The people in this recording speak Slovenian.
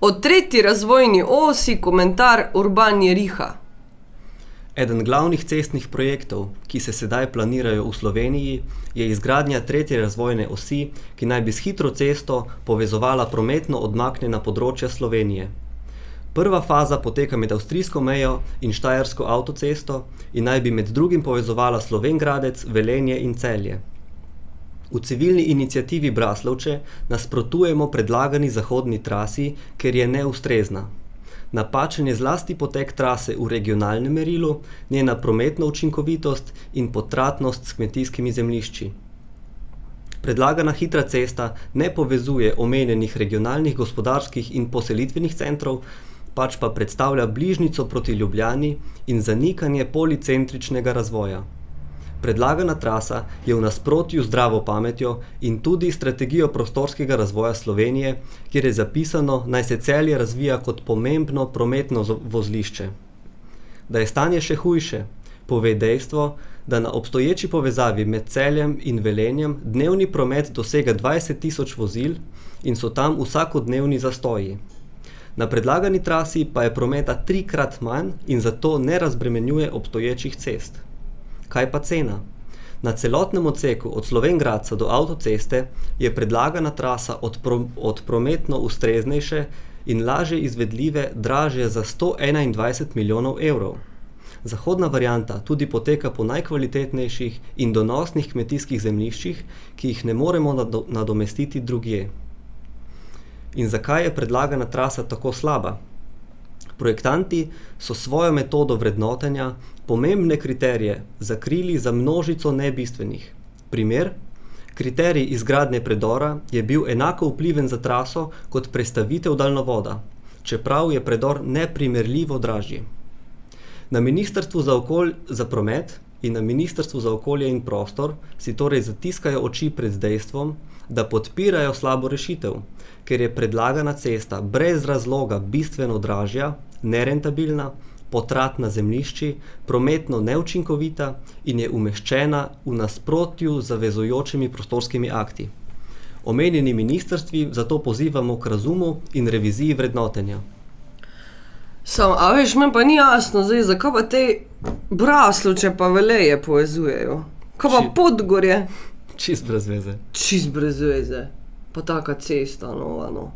O tretji razvojni osi komentar Urban Jericha. Eden glavnih cestnih projektov, ki se sedaj planirajo v Sloveniji, je izgradnja tretje razvojne osi, ki naj bi s hitro cesto povezovala prometno odmaknjena področja Slovenije. Prva faza poteka med avstrijsko mejo in štajersko avtocesto in naj bi med drugim povezovala Slovenj Gradec, Velenje in Celje. V civilni iniciativi Braslovče nasprotujemo predlagani zahodni trasi, ker je neustrezna. Napačen je zlasti potek trase v regionalnem merilu, njena prometna učinkovitost in potratnost s kmetijskimi zemljišči. Predlagana hitra cesta ne povezuje omenjenih regionalnih gospodarskih in poselitvenih centrov, pač pa predstavlja bližnjico proti Ljubljani in zanikanje policentričnega razvoja. Predlagana trasa je v nasprotju z zdravo pametjo in tudi strategijo prostorskega razvoja Slovenije, kjer je zapisano, naj se Celje razvija kot pomembno prometno vozlišče. Da je stanje še hujše, pove dejstvo, da na obstoječi povezavi med Celjem in Velenjem dnevni promet dosega 20.000 vozil in so tam vsakodnevni zastoji. Na predlagani trasi pa je prometa 3-krat manj in zato ne razbremenjuje obstoječih cest. Kaj pa cena? Na celotnem odseku od Slovenj Gradca do avtoceste je predlagana trasa od prometno ustreznejše in lažje izvedljive dražje za 121 milijonov evrov. Zahodna varianta tudi poteka po najkvalitetnejših in donosnih kmetijskih zemljiščih, ki jih ne moremo nadomestiti drugje. In zakaj je predlagana trasa tako slaba? Projektanti so svojo metodo vrednotenja pomembne kriterije zakrili za množico nebistvenih. Primer, kriterij izgradnje predora je bil enako vpliven za traso kot prestavitev daljnovoda, čeprav je predor neprimerljivo dražji. Na Ministrstvu za promet in na Ministrstvu za okolje in prostor si torej zatiskajo oči pred dejstvom, da podpirajo slabo rešitev, ker je predlagana cesta brez razloga bistveno dražja, nerentabilna, potratna zemljišči, prometno neučinkovita in je umeščena v nasprotju z zavezujočimi prostorskimi akti. Omenjeni ministrstvi zato pozivamo k razumu in reviziji vrednotenja. A veš, meni pa ni jasno zdaj, zakaj pa te Braslovče pa Veleje povezujejo? Kaj pa Podgorje? Čist brez veze. Čist brez veze. Pa taka cesta, no.